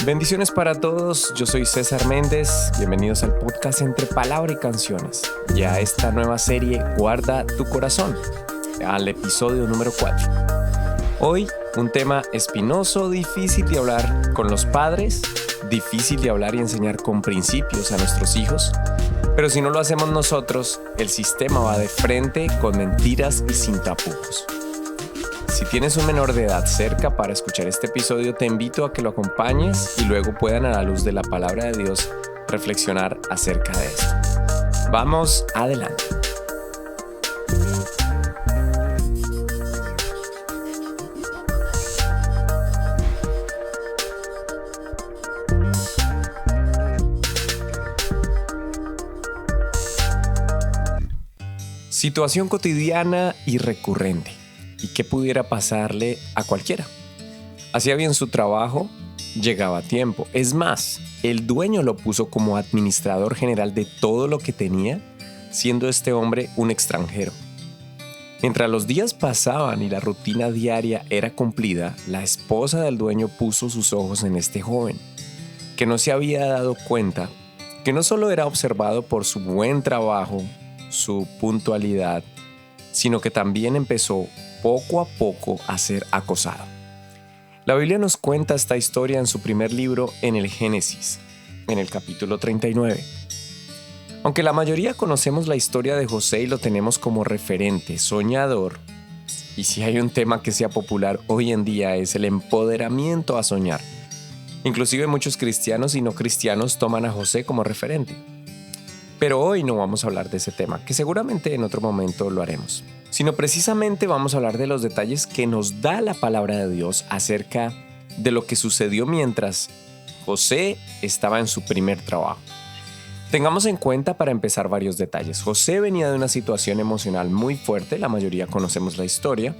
Bendiciones para todos, yo soy César Méndez, bienvenidos al podcast Entre Palabra y Canciones y a esta nueva serie Guarda tu Corazón, al episodio número 4. Hoy un tema espinoso, difícil de hablar con los padres, difícil de hablar y enseñar con principios a nuestros hijos, pero si no lo hacemos nosotros, el sistema va de frente con mentiras y sin tapujos. Si tienes un menor de edad cerca para escuchar este episodio, te invito a que lo acompañes y luego puedan a la luz de la palabra de Dios reflexionar acerca de esto. Vamos adelante. Situación cotidiana y recurrente. ¿Y qué pudiera pasarle a cualquiera? Hacía bien su trabajo, llegaba a tiempo. Es más, el dueño lo puso como administrador general de todo lo que tenía, siendo este hombre un extranjero. Mientras los días pasaban y la rutina diaria era cumplida, la esposa del dueño puso sus ojos en este joven, que no se había dado cuenta que no solo era observado por su buen trabajo, su puntualidad, sino que también empezó poco a poco a ser acosado. La Biblia nos cuenta esta historia en su primer libro, en el Génesis, en el capítulo 39. Aunque la mayoría conocemos la historia de José y lo tenemos como referente, soñador, y si hay un tema que sea popular hoy en día es el empoderamiento a soñar. Inclusive muchos cristianos y no cristianos toman a José como referente. Pero hoy no vamos a hablar de ese tema, que seguramente en otro momento lo haremos, sino precisamente vamos a hablar de los detalles que nos da la palabra de Dios acerca de lo que sucedió mientras José estaba en su primer trabajo. Tengamos en cuenta para empezar varios detalles. José venía de una situación emocional muy fuerte, la mayoría conocemos la historia.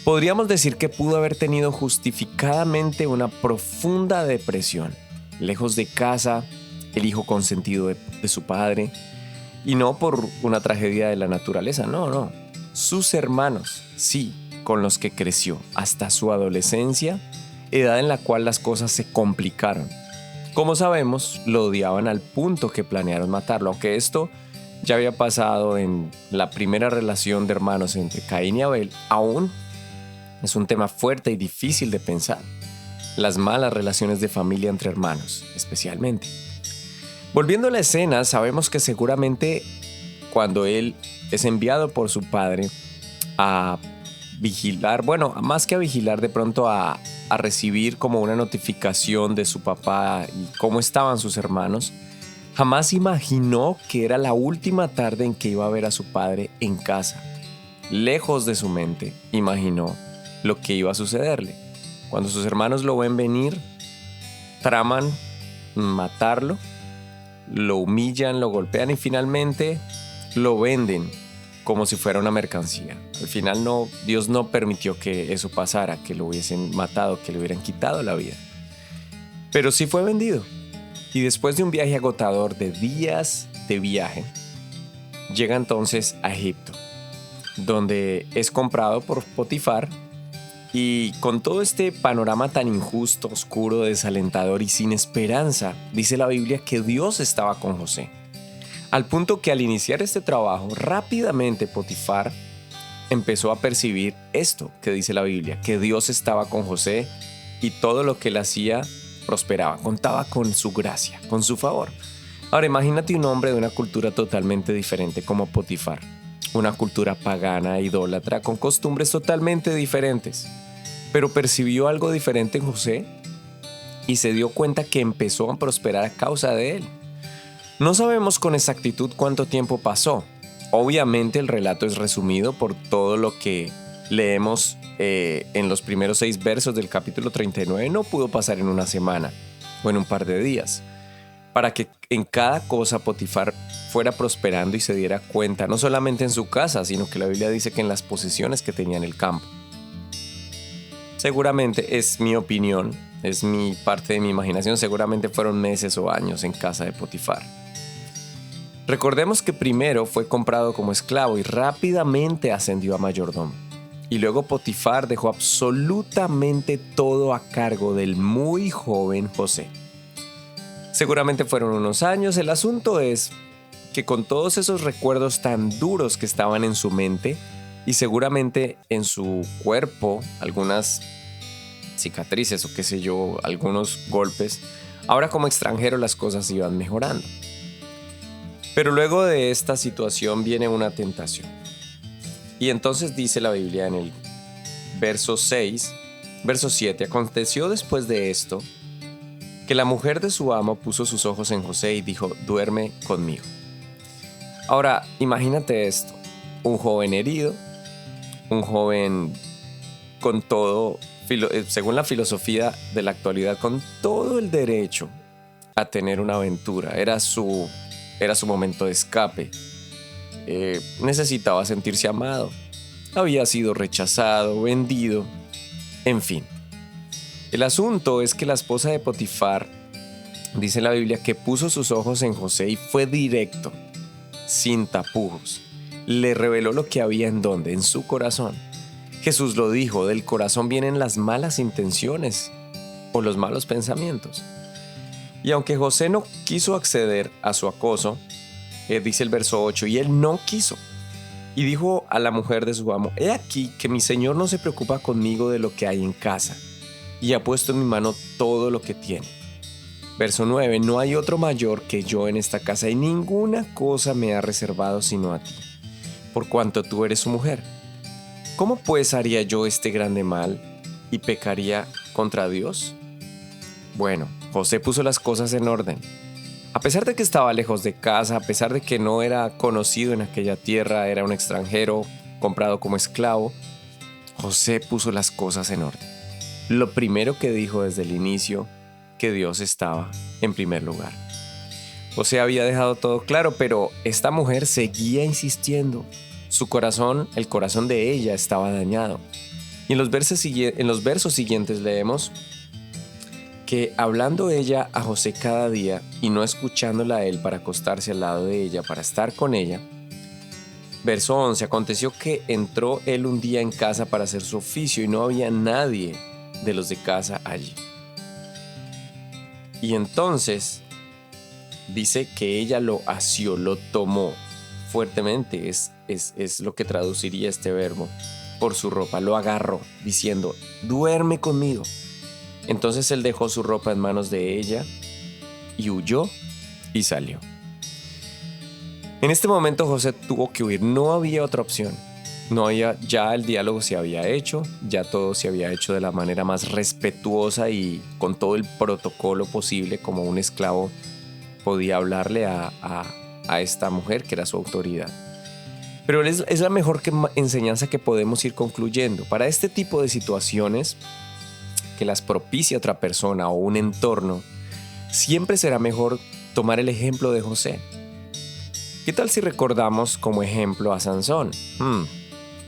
Podríamos decir que pudo haber tenido justificadamente una profunda depresión, lejos de casa, el hijo consentido de su padre, y no por una tragedia de la naturaleza, no. Sus hermanos, sí, con los que creció hasta su adolescencia, edad en la cual las cosas se complicaron. Como sabemos, lo odiaban al punto que planearon matarlo, aunque esto ya había pasado en la primera relación de hermanos entre Caín y Abel, aún es un tema fuerte y difícil de pensar. Las malas relaciones de familia entre hermanos, especialmente. Volviendo a la escena, sabemos que seguramente cuando él es enviado por su padre a vigilar, más que a vigilar, de pronto a recibir como una notificación de su papá y cómo estaban sus hermanos, jamás imaginó que era la última tarde en que iba a ver a su padre en casa. Lejos de su mente, imaginó lo que iba a sucederle. Cuando sus hermanos lo ven venir, traman matarlo, lo humillan, lo golpean y finalmente lo venden como si fuera una mercancía. Al final Dios no permitió que eso pasara, que lo hubiesen matado, que le hubieran quitado la vida. Pero sí fue vendido. Y después de un viaje agotador de días de viaje, llega entonces a Egipto, donde es comprado por Potifar. Y con todo este panorama tan injusto, oscuro, desalentador y sin esperanza, dice la Biblia que Dios estaba con José. Al punto que al iniciar este trabajo, rápidamente Potifar empezó a percibir esto que dice la Biblia, que Dios estaba con José y todo lo que él hacía prosperaba, contaba con su gracia, con su favor. Ahora imagínate un hombre de una cultura totalmente diferente como Potifar. Una cultura pagana, idólatra, con costumbres totalmente diferentes. Pero percibió algo diferente en José y se dio cuenta que empezó a prosperar a causa de él. No sabemos con exactitud cuánto tiempo pasó. Obviamente el relato es resumido por todo lo que leemos en los primeros 6 versos del capítulo 39. No pudo pasar en una semana o en un par de días. Para que en cada cosa Potifar fuera prosperando y se diera cuenta, no solamente en su casa, sino que la Biblia dice que en las posesiones que tenía en el campo. Seguramente es mi opinión, es mi parte de mi imaginación, seguramente fueron meses o años en casa de Potifar. Recordemos que primero fue comprado como esclavo y rápidamente ascendió a mayordomo. Y luego Potifar dejó absolutamente todo a cargo del muy joven José. Seguramente fueron unos años. El asunto es que con todos esos recuerdos tan duros que estaban en su mente y seguramente en su cuerpo, algunas cicatrices o qué sé yo, algunos golpes, ahora como extranjero las cosas iban mejorando. Pero luego de esta situación viene una tentación. Y entonces dice la Biblia en el verso 7, aconteció después de esto que la mujer de su amo puso sus ojos en José y dijo, duerme conmigo. Ahora, imagínate esto, un joven herido, un joven con todo, según la filosofía de la actualidad, con todo el derecho a tener una aventura, era su momento de escape. Necesitaba sentirse amado, había sido rechazado, vendido, en fin. El asunto es que la esposa de Potifar, dice la Biblia, que puso sus ojos en José y fue directo, sin tapujos. Le reveló lo que había en su corazón. Jesús lo dijo, del corazón vienen las malas intenciones o los malos pensamientos. Y aunque José no quiso acceder a su acoso, dice el verso 8, y él no quiso. Y dijo a la mujer de su amo, he aquí que mi señor no se preocupa conmigo de lo que hay en casa, y ha puesto en mi mano todo lo que tiene. Verso 9, no hay otro mayor que yo en esta casa, y ninguna cosa me ha reservado sino a ti, por cuanto tú eres su mujer. ¿Cómo pues haría yo este grande mal y pecaría contra Dios? Bueno, José puso las cosas en orden. A pesar de que estaba lejos de casa, a pesar de que no era conocido en aquella tierra, era un extranjero comprado como esclavo, José puso las cosas en orden. Lo primero que dijo desde el inicio, que Dios estaba en primer lugar. José había dejado todo claro, pero esta mujer seguía insistiendo. Su corazón, el corazón de ella, estaba dañado. Y en los versos siguientes leemos que hablando ella a José cada día y no escuchándola a él para acostarse al lado de ella, para estar con ella. Verso 11, aconteció que entró él un día en casa para hacer su oficio y no había nadie de los de casa allí. Y entonces dice que ella lo asió, lo tomó fuertemente, es lo que traduciría este verbo, por su ropa, lo agarró, diciendo, duerme conmigo. Entonces él dejó su ropa en manos de ella y huyó y salió. En este momento José tuvo que huir, no había otra opción. Ya el diálogo se había hecho, ya todo se había hecho de la manera más respetuosa y con todo el protocolo posible, como un esclavo podía hablarle a esta mujer que era su autoridad. Pero es la mejor enseñanza que podemos ir concluyendo. Para este tipo de situaciones que las propicia otra persona o un entorno, siempre será mejor tomar el ejemplo de José. ¿Qué tal si recordamos como ejemplo a Sansón?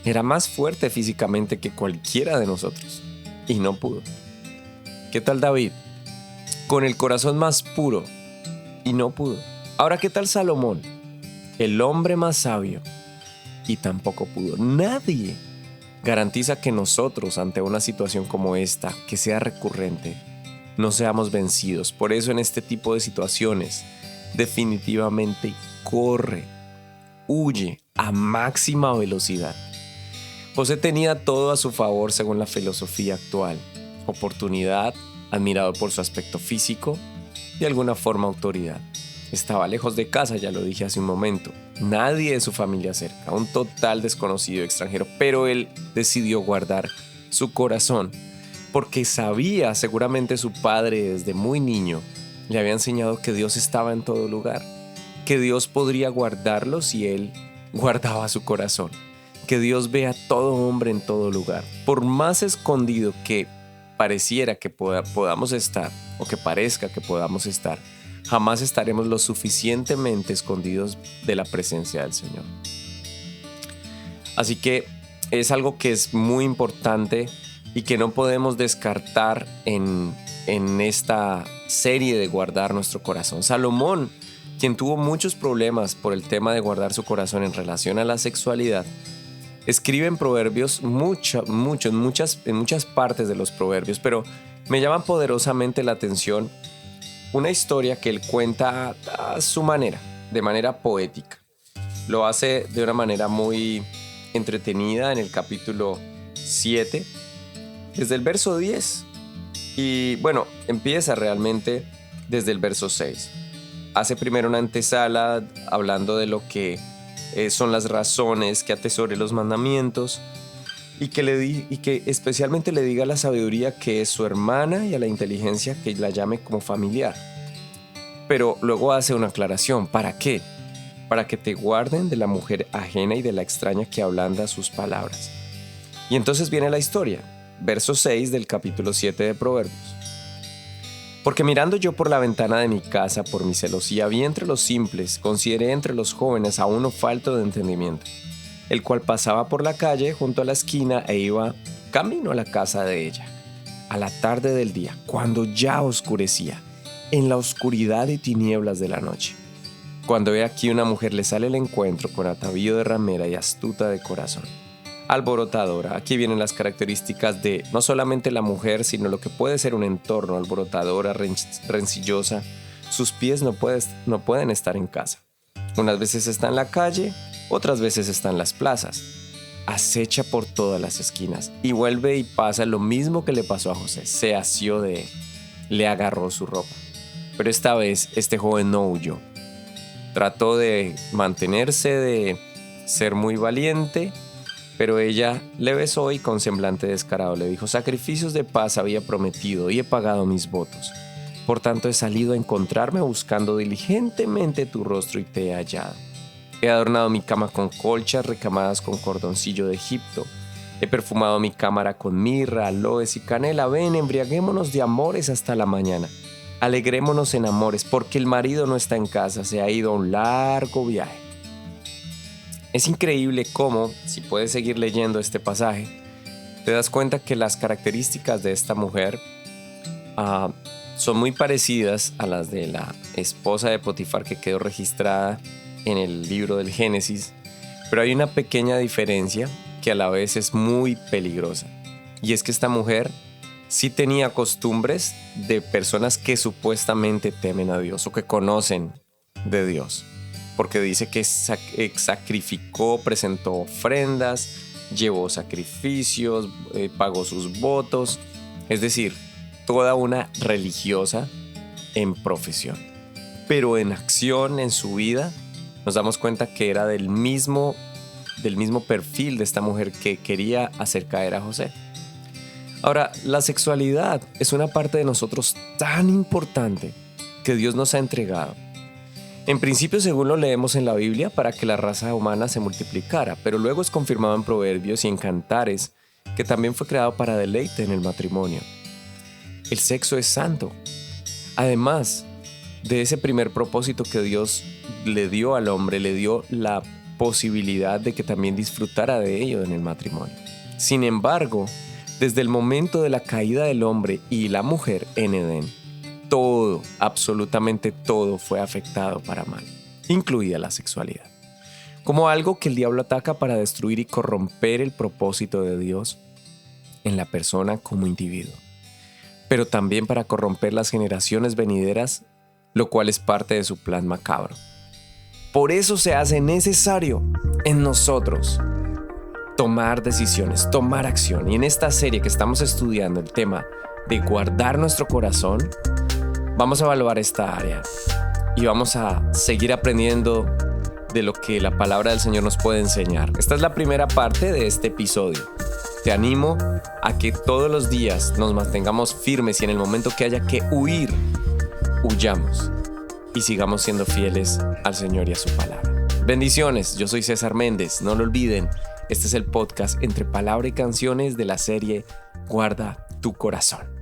Era más fuerte físicamente que cualquiera de nosotros y no pudo. ¿Qué tal David? Con el corazón más puro y no pudo. Ahora, ¿qué tal Salomón? El hombre más sabio y tampoco pudo. Nadie garantiza que nosotros, ante una situación como esta, que sea recurrente, no seamos vencidos. Por eso en este tipo de situaciones, definitivamente corre, huye a máxima velocidad. José tenía todo a su favor según la filosofía actual. Oportunidad, admirado por su aspecto físico, de alguna forma autoridad. Estaba lejos de casa, ya lo dije hace un momento. Nadie de su familia cerca, un total desconocido extranjero, pero él decidió guardar su corazón porque sabía, seguramente su padre desde muy niño le había enseñado que Dios estaba en todo lugar, que Dios podría guardarlo si él guardaba su corazón, que Dios ve a todo hombre en todo lugar. Por más escondido que pareciera que podamos estar o que parezca que podamos estar, jamás estaremos lo suficientemente escondidos de la presencia del Señor. Así que es algo que es muy importante y que no podemos descartar en esta serie de guardar nuestro corazón. Salomón, quien tuvo muchos problemas por el tema de guardar su corazón en relación a la sexualidad, Escribe en Proverbios en muchas partes de los Proverbios, pero me llama poderosamente la atención una historia que él cuenta a su manera, de manera poética. Lo hace de una manera muy entretenida en el capítulo 7, desde el verso 10. Y bueno, empieza realmente desde el verso 6. Hace primero una antesala hablando de lo que son las razones que atesore los mandamientos y que especialmente le diga a la sabiduría que es su hermana y a la inteligencia que la llame como familiar. Pero luego hace una aclaración. ¿Para qué? Para que te guarden de la mujer ajena y de la extraña que ablanda sus palabras. Y entonces viene la historia, verso 6 del capítulo 7 de Proverbios. Porque mirando yo por la ventana de mi casa, por mi celosía, vi entre los simples, consideré entre los jóvenes a uno falto de entendimiento, el cual pasaba por la calle junto a la esquina e iba camino a la casa de ella, a la tarde del día, cuando ya oscurecía, en la oscuridad y tinieblas de la noche. Cuando ve aquí una mujer le sale al encuentro con atavío de ramera y astuta de corazón. Alborotadora, aquí vienen las características de no solamente la mujer, sino lo que puede ser un entorno. Alborotadora, rencillosa, sus pies no pueden estar en casa. Unas veces está en la calle, otras veces está en las plazas. Acecha por todas las esquinas y vuelve y pasa lo mismo que le pasó a José. Se asió de él, le agarró su ropa. Pero esta vez este joven no huyó. Trató de mantenerse, de ser muy valiente, pero ella le besó y con semblante descarado le dijo: sacrificios de paz había prometido y he pagado mis votos. Por tanto he salido a encontrarme buscando diligentemente tu rostro y te he hallado. He adornado mi cama con colchas recamadas con cordoncillo de Egipto. He perfumado mi cámara con mirra, aloes y canela. Ven, embriaguémonos de amores hasta la mañana. Alegrémonos en amores, porque el marido no está en casa, se ha ido a un largo viaje. Es increíble cómo, si puedes seguir leyendo este pasaje, te das cuenta que las características de esta mujer son muy parecidas a las de la esposa de Potifar que quedó registrada en el libro del Génesis, pero hay una pequeña diferencia que a la vez es muy peligrosa, y es que esta mujer sí tenía costumbres de personas que supuestamente temen a Dios o que conocen de Dios. Porque dice que sacrificó, presentó ofrendas, llevó sacrificios, pagó sus votos. Es decir, toda una religiosa en profesión. Pero en acción, en su vida, nos damos cuenta que era del mismo perfil de esta mujer que quería hacer caer a José. Ahora, la sexualidad es una parte de nosotros tan importante que Dios nos ha entregado. En principio, según lo leemos en la Biblia, para que la raza humana se multiplicara, pero luego es confirmado en Proverbios y en Cantares que también fue creado para deleite en el matrimonio. El sexo es santo. Además de ese primer propósito que Dios le dio al hombre, le dio la posibilidad de que también disfrutara de ello en el matrimonio. Sin embargo, desde el momento de la caída del hombre y la mujer en Edén, todo, absolutamente todo fue afectado para mal, incluida la sexualidad, como algo que el diablo ataca para destruir y corromper el propósito de Dios en la persona como individuo, pero también para corromper las generaciones venideras, lo cual es parte de su plan macabro. Por eso se hace necesario en nosotros tomar decisiones, tomar acción. Y en esta serie que estamos estudiando el tema de guardar nuestro corazón, vamos a evaluar esta área y vamos a seguir aprendiendo de lo que la palabra del Señor nos puede enseñar. Esta es la primera parte de este episodio. Te animo a que todos los días nos mantengamos firmes y en el momento que haya que huir, huyamos y sigamos siendo fieles al Señor y a su palabra. Bendiciones, yo soy César Méndez. No lo olviden, este es el podcast Entre Palabra y Canciones de la serie Guarda tu Corazón.